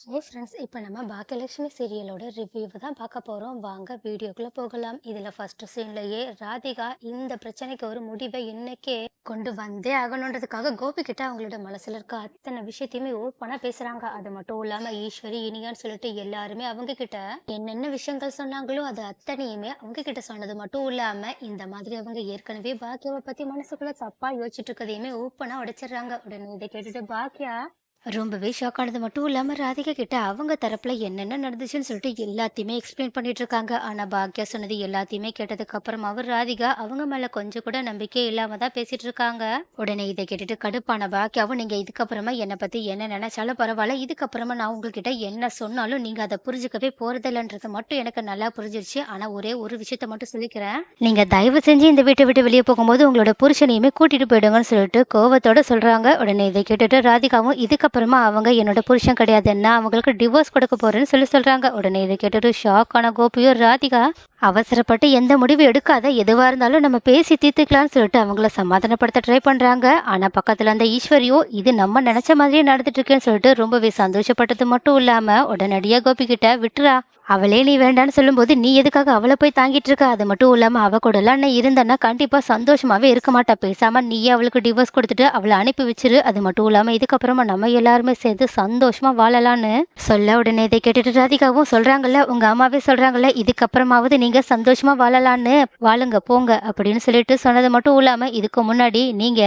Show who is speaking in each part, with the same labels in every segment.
Speaker 1: Hey friends, இப்போ நம்ம பாக்கியலட்சுமி சீரியலோட ரிவ்யூவை தான் பார்க்க போகிறோம். வாங்க வீடியோக்குள்ளே போகலாம். இதில் ஃபர்ஸ்ட் சீன்லயே ராதிகா இந்த பிரச்சனைக்கு ஒரு முடிவை இன்னைக்கே கொண்டு வந்தே ஆகணுன்றதுக்காக கோபி கிட்ட அவங்களோட மனசுல இருக்க அத்தனை விஷயத்தையுமே ஓப்பனாக பேசுகிறாங்க. அது மட்டும் இல்லாமல் ஈஸ்வரி இனியான்னு சொல்லிட்டு எல்லாருமே அவங்க கிட்ட என்னென்ன விஷயங்கள் சொன்னாங்களோ அது அத்தனையுமே அவங்க கிட்ட சொன்னது மட்டும் இல்லாமல் இந்த மாதிரி அவங்க ஏற்கனவே பாக்கியாவை பற்றி மனசுக்குள்ள தப்பாக யோசிச்சுட்டு இருக்கதையுமே ஓப்பனாக உடைச்சிடுறாங்க. உடனே இதை கேட்டுட்டு பாக்கியா ரொம்பவே ஷாக் ஆனது மட்டும் இல்லாம ராதிகா கிட்ட அவங்க தரப்புல என்னென்ன நடந்துச்சுன்னு சொல்லிட்டு எல்லாத்தையுமே எக்ஸ்பிளைன் பண்ணிட்டு இருக்காங்க. ஆனா பாக்யா சொன்னது எல்லாத்தையுமே கேட்டதுக்கு அப்புறம் அவர் ராதிகா அவங்க மேல கொஞ்சம் கூட நம்பிக்கை இல்லாம தான் பேசிட்டு இருக்காங்க. உடனே இதை கேட்டுட்டு கடுப்பான பாக்யாவும், நீங்க இதுக்கப்புறமா என்னை பத்தி என்ன நினைச்சாலும் பரவாயில்ல, இதுக்கப்புறமா நான் உங்ககிட்ட என்ன சொன்னாலும் நீங்க அதை புரிஞ்சுக்கவே போறதில்லைன்றது மட்டும் எனக்கு நல்லா புரிஞ்சிருச்சு. ஆனா ஒரே ஒரு விஷயத்த மட்டும் சொல்லிக்கிறேன், நீங்க தயவு செஞ்சு இந்த வீட்டை விட்டு வெளியே போகும்போது உங்களோட புருஷனையுமே கூட்டிட்டு போயிடுங்கன்னு சொல்லிட்டு கோவத்தோட சொல்றாங்க. உடனே இதை கேட்டுட்டு ராதிகாவும், இதுக்கப்புறமா அவங்க என்னோட புருஷன் கிடையாதுன்னா அவங்களுக்கு டிவோர்ஸ் கொடுக்க போறேன்னு சொல்றாங்க. உடனே இதை கேட்டுட்டு ஷாக் ஆன கோபியும் ராதிகா, அவசரப்பட்டு எந்த முடிவு எடுக்காத, எதுவா இருந்தாலும் நம்ம பேசி தீர்த்துக்கலாம்னு சொல்லிட்டு அவங்கள சமாதானப்படுத்த ட்ரை பண்றாங்க. ஆனா பக்கத்துல அந்த ஈஸ்வரியோ இது நம்ம நினைச்ச மாதிரியே நடந்துட்டு இருக்கேன்னு சொல்லிட்டு ரொம்பவே சந்தோஷப்பட்டது மட்டும் இல்லாம உடனடியா கோபி கிட்ட, விட்டுறா, அவளே நீ வேண்டான்னு சொல்லும்போது நீ எதுக்காக அவளை போய் தாங்கிட்டு இருக்க, அது மட்டும் இல்லாம அவ கூட எல்லாம் நீ இருந்தன்னா கண்டிப்பா சந்தோஷமாவே இருக்க மாட்டா, பேசாம நீயே அவளுக்கு டிவோர்ஸ் கொடுத்துட்டு அவளை அனுப்பி வச்சிரு, அது மட்டும் இல்லாம இதுக்கப்புறமா நம்ம எல்லாருமே சேர்ந்து சந்தோஷமா வாழலான்னு சொல்ல. உடனே இதை கேட்டுட்டு ராதிகாவும், சொல்றாங்கல்ல உங்க அம்மாவே சொல்றாங்கல்ல, இதுக்கப்புறமாவது நீங்க சந்தோஷமா வாழலான்னு, வாழுங்க போங்க அப்படின்னு சொல்லிட்டு சொன்னது மட்டும் இல்லாம இதுக்கு முன்னாடி நீங்க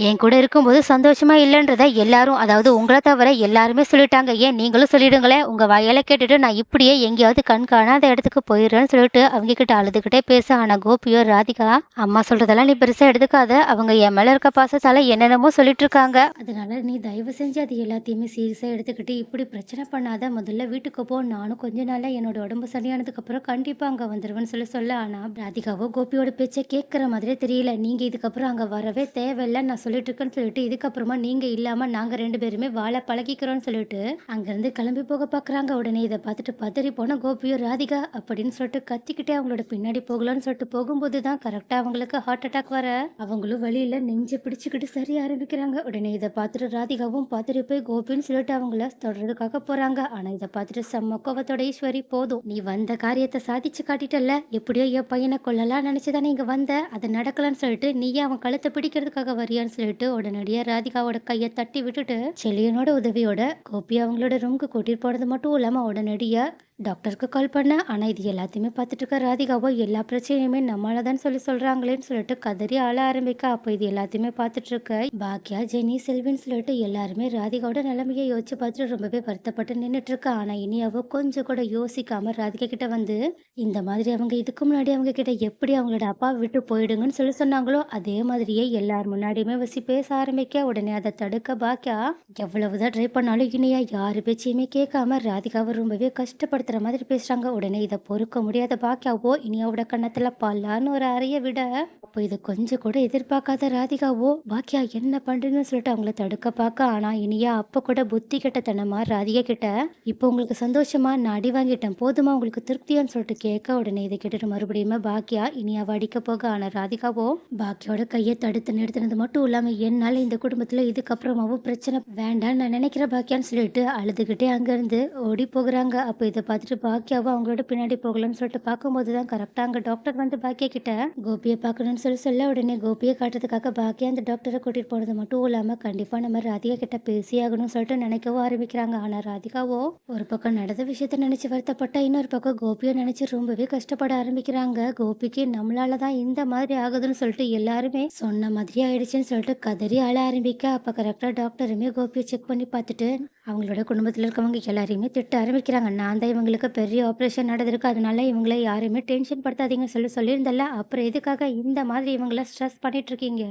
Speaker 1: என் கூட இருக்கும்போது சந்தோஷமா இல்லைன்றத எல்லாரும், அதாவது உங்களை தவிர எல்லாருமே சொல்லிட்டாங்க, ஏன் நீங்களும் சொல்லிடுங்களேன், உங்க வாயால கேட்டுட்டு நான் இப்படியே எங்கேயாவது கண் காணாத இடத்துக்கு போயிடுறேன்னு சொல்லிட்டு அவங்க கிட்ட அழுதுகிட்டே பேச. ஆனா கோபியோ, ராதிகா அம்மா சொல்றதெல்லாம் நீ பெருசா எடுத்துக்காத, அவங்க என் மேல இருக்க பாசத்தால என்னென்னமோ சொல்லிட்டு இருக்காங்க, அதனால நீ தயவு செஞ்சு அது எல்லாத்தையுமே சீரியஸா எடுத்துக்கிட்டு இப்படி பிரச்சனை பண்ணாத, முதல்ல வீட்டுக்கு போ, நானும் கொஞ்ச நாள்ல என்னோட உடம்பு சரியானதுக்கு அப்புறம் கண்டிப்பா அங்க வந்துருவேன்னு சொல்ல. ஆனா ராதிகாவோ கோபியோட பேச்சை கேட்கிற மாதிரியே தெரியல. நீங்க இதுக்கப்புறம் அங்க வரவே தேவையில்லை, நான் சொல்லிட்டு இருக்கேன்னு சொல்லிட்டு இதுக்கப்புறமா நீங்க இல்லாம நாங்க 2 பேருமே வாழ பழகிக்கிறோம்னு சொல்லிட்டு அங்கிருந்து கிளம்பி போக பாக்குறாங்க. உடனே இதை பார்த்துட்டு பதறி போன கோபியோ, ராதிகா அப்படின்னு சொல்லிட்டு கத்திக்கிட்டே அவங்களோட பின்னாடி போகலான்னு சொல்லிட்டு போகும்போது தான் கரெக்டா அவங்களுக்கு ஹார்ட் அட்டாக் வர, அவங்களும் வழியில நெஞ்சை பிடிச்சுக்கிட்டு சரிய ஆரம்பிக்கிறாங்க. உடனே இதை பார்த்துட்டு ராதிகாவும் பதறி போய் கோபின்னு சொல்லிட்டு அவங்கள தொடர்றதுக்காக போறாங்க. ஆனா இதை பார்த்துட்டு செம்ம கோவத்தோட ஈஸ்வரி, போதும் நீ வந்த காரியத்தை சாதிச்சு காட்டிட்டல்ல, எப்படியோ என் பையனை கொல்லலாம் நினைச்சுதானே இங்க வந்த, அது நடக்கலன்னு சொல்லிட்டு நீயே அவன் கழுத்தை பிடிக்கிறதுக்காக வரியான்னு சொல்லிட்டு உடனடியா ராதிகாவோட கையை தட்டி விட்டுட்டு செலியனோட உதவியோட கோபி அவங்களோட ரூமுக்கு கூட்டிட்டு போனது மட்டும் இல்லாம உடனடியா டாக்டருக்கு கால் பண்ண. ஆனா இது எல்லாத்தையுமே பார்த்துட்டு இருக்க ராதிகாவோ, எல்லா பிரச்சனையுமே நம்மளாதான் சொல்றாங்களேன்னு சொல்லிட்டு கதறி ஆள ஆரம்பிக்க. அப்போ இது எல்லாத்தையுமே பார்த்துட்டு இருக்க பாக்கியா, ஜெனி, செல்வின்னு சொல்லிட்டு எல்லாருமே ராதிகாவோட நிலைமையை யோசிச்சு பார்த்துட்டு ரொம்பவே வருத்தப்பட்டு நின்றுட்டு இருக்கா. ஆனா இனி அவ கொஞ்சம் கூட யோசிக்காம ராதிகா கிட்ட வந்து, இந்த மாதிரி அவங்க இதுக்கு முன்னாடி அவங்க கிட்ட எப்படி அவங்களோட அப்பாவை விட்டு போயிடுங்கன்னு சொன்னாங்களோ அதே மாதிரியே எல்லார் முன்னாடியுமே வசி பேச ஆரம்பிக்க. உடனே அதை தடுக்க பாக்கியா எவ்வளவுதான் ட்ரை பண்ணாலும் இனியா யாரு பேச்சையுமே கேட்காம ராதிகாவை ரொம்பவே கஷ்டப்படுத்துற மாதிரி பேசுறாங்க. உடனே இதை பொறுக்க முடியாத பாக்கியாவோ இனியாவோட கன்னத்துல பல்லான்னு ஒரு அறைய விட, அப்போ இதை கொஞ்சம் கூட எதிர்பார்க்காத ராதிகாவோ, பாக்கியா என்ன பண்றீங்கன்னு சொல்லிட்டு அவங்கள தடுக்க பார்க்க. ஆனா இனியா அப்ப கூட புத்தி கெட்டத்தனமா ராதிகா கிட்ட, இப்போ உங்களுக்கு சந்தோஷமா, நான் அடி வாங்கிட்டேன் போதுமா, உங்களுக்கு திருப்தியான்னு சொல்லிட்டு கேட்க. உடனே இதை கேட்டுட்டு மறுபடியுமே பாக்கியா இனியாவை அடிக்க போக. ஆனா ராதிகாவோ பாக்கியோட கையை தடுத்து நிறுத்தினது மட்டும் இல்லாம, என்னால இந்த குடும்பத்துல இதுக்கப்புறமாவும் பிரச்சனை வேண்டான்னு நான் நினைக்கிறேன் பாக்கியான்னு சொல்லிட்டு அழுதுகிட்டே அங்கிருந்து ஓடி போகுறாங்க. அப்போ இதை பார்த்துட்டு பாக்கியாவும் அவங்களோட பின்னாடி போகலான்னு சொல்லிட்டு பார்க்கும்போது தான் கரெக்டா அங்க டாக்டர் வந்து பாக்கியா கிட்ட கோபியை பார்க்கணும்னு சொல்ல. உடனே கோபியை காட்டுறதுக்காக பாக்கியா அந்த டாக்டரை கூட்டிட்டு போனது மட்டும் இல்லாம கண்டிப்பா நம்ம ராதிகா கிட்ட பேசி ஆகணும்னு சொல்லிட்டு நினைக்கவும் ஆரம்பிக்கிறாங்க. ஆனா ராதிகாவோ ஒரு பக்கம் நடந்த விஷயத்த நினைச்சு வருத்தப்பட்டா, இன்னொரு பக்கம் கோபியை நினைச்சு ரொம்பவே கஷ்டப்பட ஆரம்பிக்கிறாங்க. கோபிக்கு நம்மளாலதான் இந்த மாதிரி ஆகுதுன்னு சொல்லிட்டு எல்லாருமே சொன்ன மாதிரி ஆயிடுச்சுன்னு சொல்லிட்டு கதறி அழ ஆரம்பிக்க. அப்ப கரெக்டா டாக்டருமே கோபியை செக் பண்ணி பார்த்துட்டு அவங்களோட குடும்பத்தில் இருக்கவங்க எல்லாரையுமே திட்ட ஆரம்பிக்கிறாங்க. நான் தான் இவங்களுக்கு பெரிய ஆப்ரேஷன் நடந்திருக்கு, அதனால இவங்கள யாரையுமே டென்ஷன் படுத்தாதீங்கன்னு சொல்லியிருந்தல, அப்புறம் எதுக்காக இந்த மாதிரி இவங்கள ஸ்ட்ரெஸ் பண்ணிட்டு இருக்கீங்க,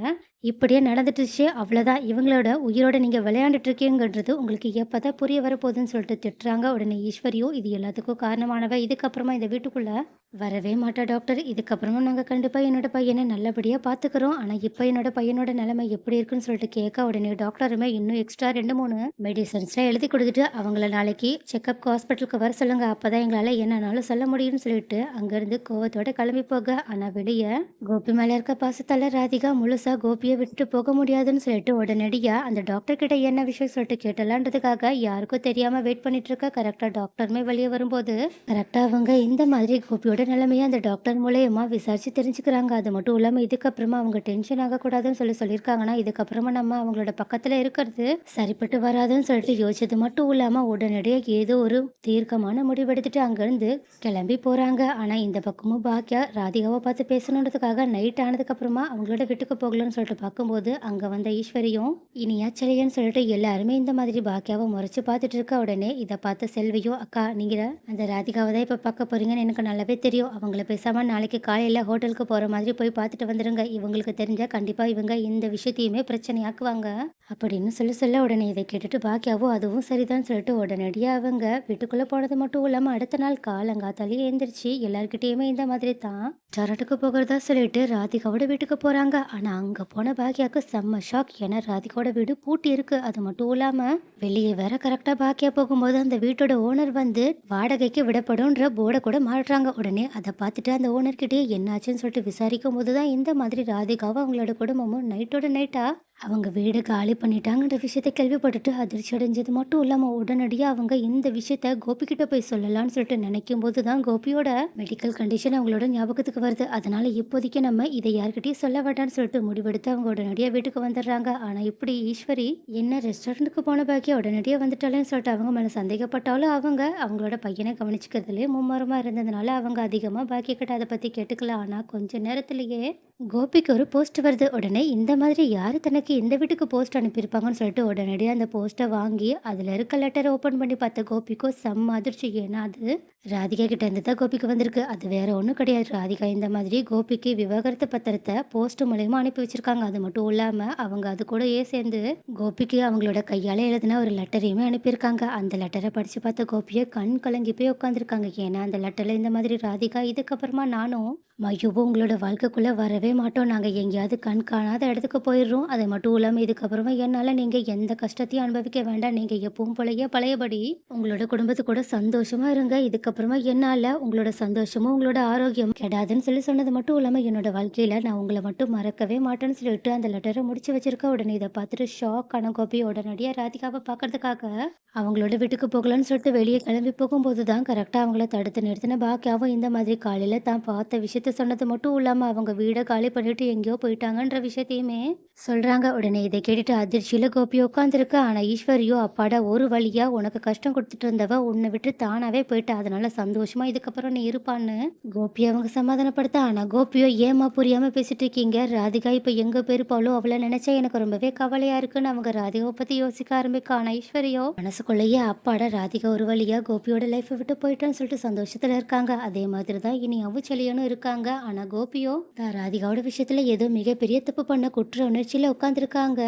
Speaker 1: இப்படியே நடந்துட்டுச்சு அவ்வளோதான், இவங்களோட உயிரோட நீங்கள் விளையாண்டுட்டு இருக்கீங்கன்றது உங்களுக்கு எப்போதான் புரிய வரப்போகுதுன்னு சொல்லிட்டு திட்டுறாங்க. உடனே ஈஸ்வரியோ, இது எல்லாத்துக்கும் காரணமானவ இதுக்கப்புறமா இந்த வீட்டுக்குள்ளே வரவே மாட்டா டாக்டர், இதுக்கப்புறமா நாங்கள் கண்டிப்பாக என்னோட பையனை நல்லபடியாக பார்த்துக்கிறோம், ஆனால் இப்போ என்னோட பையனோட நிலைமை எப்படி இருக்குன்னு சொல்லிட்டு கேட்க. உடனே டாக்டருமே இன்னும் எக்ஸ்ட்ரா 2-3 மெடிசன்ஸ்லாம் எழுதி கொடுத்துட்டு அவங்கள நாளைக்கு செக்கப் ஹாஸ்பிட்டலுக்கு வர சொல்லுங்க, அப்போதான் எங்களால் என்னன்னாலும் சொல்ல முடியும்னு சொல்லிட்டு அங்கேருந்து கோவத்தோட கிளம்பி போக. ஆனால் வெளியே கோபி மேலே இருக்க பாசத்தால ராதிகா முழுசா கோபியை கோபியை விட்டுட்டு போக முடியாதுன்னு சொல்லிட்டு உடனடியா அந்த டாக்டர் கிட்ட என்ன விஷயம் சொல்லிட்டு கேட்டலான்றதுக்காக யாருக்கும் தெரியாம வெயிட் பண்ணிட்டு இருக்க. கரெக்டா டாக்டருமே வெளியே வரும்போது கரெக்டா அவங்க இந்த மாதிரி கோபியோட நிலைமையை அந்த டாக்டர் மூலயமா விசாரிச்சு தெரிஞ்சுக்கிறாங்க. அது மட்டும் இல்லாம இதுக்கப்புறமா அவங்க டென்ஷன் ஆகக்கூடாதுன்னு சொல்லியிருக்காங்கன்னா இதுக்கப்புறமா நம்ம அவங்களோட பக்கத்துல இருக்கிறது சரிப்பட்டு வராதுன்னு சொல்லிட்டு யோசிச்சது மட்டும் இல்லாம உடனடியாக ஏதோ ஒரு தீர்க்கமான முடிவெடுத்துட்டு அங்கிருந்து கிளம்பி போறாங்க. ஆனா இந்த பக்கமும் பாக்கியா ராதிகாவை பார்த்து பேசணுன்றதுக்காக நைட் ஆனதுக்கு அப்புறமா அவங்களோட வீட்டுக்கு போகலாம்னு சொல்லிட்டு பார்க்கும்போது அங்க வந்த ஈஸ்வரியும் இனியாச்சலையன்னு சொல்லிட்டு எல்லாருமே இந்த மாதிரி பாக்கியாவை முறைச்சு பார்த்துட்டு இருக்க. உடனே இதை பார்த்த செல்வியும், அக்கா நீங்க அந்த ராதிகாவை தான் இப்ப பார்க்க போறீங்கன்னு எனக்கு நல்லாவே தெரியும். அவங்கள பேசாம நாளைக்கு காலையில ஹோட்டலுக்கு போற மாதிரி போய் பார்த்துட்டு வந்துருங்க. இவங்களுக்கு தெரிஞ்சா கண்டிப்பா இவங்க இந்த விஷயத்தையுமே பிரச்சனையாக்குவாங்க அப்படின்னு சொல்ல உடனே இதை கேட்டுட்டு பாக்கியாவும் அதுவும் சரிதான் சொல்லிட்டு உடனடியாக அவங்க வீட்டுக்குள்ள போனது மட்டும் இல்லாம அடுத்த நாள் காலங்காத்தாலேயே எழுந்திரிச்சு எல்லார்கிட்டயுமே இந்த மாதிரி தான் சரட்டுக்கு போகிறதா சொல்லிட்டு ராதிகாவோட வீட்டுக்கு போறாங்க. ஆனா அங்க போன பாக்கியாவுக்கு செம்ம ஷாக். ஏன்னா ராதிகாவோட வீடு பூட்டி இருக்கு. அது மட்டும் இல்லாம வெளியே வேற கரெக்டா பாக்கியா போகும்போது அந்த வீட்டோட ஓனர் வந்து வாடகைக்கு விடப்படும்ன்ற போர்டை கூட மாட்டுறாங்க. உடனே அதை பார்த்துட்டு அந்த ஓனர்கிட்டயே என்னாச்சுன்னு சொல்லிட்டு விசாரிக்கும் போதுதான் இந்த மாதிரி ராதிகாவும் அவங்களோட குடும்பமும் நைட்டோட நைட்டா அவங்க வீடு காலி பண்ணிட்டாங்கன்ற விஷயத்த கேள்விப்பட்டுட்டு அதிர்ச்சி அடைஞ்சது மட்டும் இல்லாம உடனடியா அவங்க இந்த விஷயத்த கோபி கிட்ட போய் சொல்லலாம்னு சொல்லிட்டு நினைக்கும் போதுதான் கோபியோட மெடிக்கல் கண்டிஷன் அவங்களோட ஞாபகத்துக்கு வருது. அதனால இப்போதைக்கு நம்ம இதை யார்கிட்டயும் சொல்ல வேண்டாம்னு சொல்லிட்டு முடிவெடுத்து அவங்க உடனடியா வீட்டுக்கு வந்துடுறாங்க. ஆனா இப்படி ஈஸ்வரி என்ன ரெஸ்டாரண்ட்டுக்கு போன பாக்கியா உடனடியா வந்துட்டாலேன்னு சொல்லிட்டு அவங்க மேல சந்தேகப்பட்டாலும் அவங்க அவங்களோட பையனை கவனிச்சுக்கிறதுலயே மும்முரமா இருந்ததுனால அவங்க அதிகமா பாக்கிய கிட்ட அதை பத்தி கேட்டுக்கலாம். ஆனா கொஞ்ச நேரத்திலேயே கோபிக்கு ஒரு போஸ்ட் வருது. உடனே இந்த மாதிரி யாரு தனக்கு இந்த வீட்டுக்கு போஸ்ட் அனுப்பியிருப்பாங்கன்னு சொல்லிட்டு உடனடியாக அந்த போஸ்ட்டை வாங்கி அதில் இருக்க லெட்டரை ஓப்பன் பண்ணி பார்த்த கோபிக்கும் செம்ம அதிர்ச்சி. ஏன்னா அது ராதிகா கிட்ட இருந்து தான் கோபிக்கு வந்திருக்கு. அது வேற ஒன்றும் கிடையாது. ராதிகா இந்த மாதிரி கோபிக்கு விவாகரத்து பத்திரத்தை போஸ்ட் மூலயமா அனுப்பி வச்சிருக்காங்க. அது மட்டும் இல்லாம அவங்க அது கூடயே சேர்ந்து கோபிக்கு அவங்களோட கையால எழுதின ஒரு லெட்டரையுமே அனுப்பியிருக்காங்க. அந்த லெட்டரை படிச்சு பார்த்த கோபியை கண் கலங்கி போய் உட்காந்துருக்காங்க. ஏன்னா அந்த லெட்டர்ல இந்த மாதிரி ராதிகா இதுக்கப்புறமா நானும் மையோவும் உங்களோட வாழ்க்கைக்குள்ள வரவே மாட்டோம். நாங்க எங்கேயாவது கண் காணாத இடத்துக்கு போயிடுறோம். அது மட்டும் இல்லாம இதுக்கப்புறமா என்னால நீங்க எந்த கஷ்டத்தையும் அனுபவிக்க வேண்டாம். நீங்க எப்பவும் போலயே பழையபடி உங்களோட குடும்பத்து கூட சந்தோஷமா இருங்க. இதுக்கப்புறமா என்னால உங்களோட சந்தோஷமும் உங்களோட ஆரோக்கியம் கெடாதுன்னு சொன்னது மட்டும் இல்லாம என்னோட வாழ்க்கையில நான் உங்களை மட்டும் மறக்கவே மாட்டேன்னு சொல்லிட்டு அந்த லெட்டரை முடிச்சு வச்சிருக்க. உடனே இதை பார்த்துட்டு ஷாக் ஆன கோபி உடனடியா ராதிகாவை பார்க்கறதுக்காக அவங்களோட வீட்டுக்கு போகலான்னு சொல்லிட்டு வெளியே கிளம்பி போகும்போது தான் கரெக்டா அவங்கள தடுத்து நிறுத்தின பாக்கியாவும் இந்த மாதிரி காலையில தான் பார்த்த விஷயத்த சொன்னது மட்டும் இல்லாம அவங்க வீடை காலி பண்ணிட்டு எங்கேயோ போயிட்டாங்கன்ற விஷயத்தையுமே சொல்றாங்க. உடனே இதை கேட்டுட்டு அதிர்ச்சியில கோபி உட்காந்துருக்கு. ஆனா ஈஸ்வரியோ, அப்பாடா ஒரு வழியா உனக்கு கஷ்டம் கொடுத்துட்டு இருந்தவ உன்னை விட்டு தானாவே போயிட்டா, அதனால சந்தோஷமா இதுக்கப்புறம் நீ இருப்பான்னு கோபி அவங்க சமாதானப்படுத்த. ஆனா கோபியோ ஏமா புரியாம பேசிட்டு இருக்கீங்க, ராதிகா இப்ப எங்க போயிருப்பாளோ அவளை நினைச்சா எனக்கு ரொம்பவே கவலையா இருக்குன்னு அவங்க ராதிகாவை பத்தி யோசிக்க ஆரம்பிக்க. ஆனா ஈஸ்வரியோ மனசுக்குள்ளேயே அப்பாடா ராதிகா ஒரு வழியா கோபியோட லைஃப்பை விட்டு போயிட்டான்னு சொல்லிட்டு சந்தோஷத்துல இருக்காங்க. அதே மாதிரி தான் இனி அவுச்சலியனும் இருக்காங்க. ஆனா கோபியோ ராதிகாவோட விஷயத்துல ஏதோ மிகப்பெரிய தப்பு பண்ண குற்ற உணர்ச்சியில உட்காந்துருக்காங்க.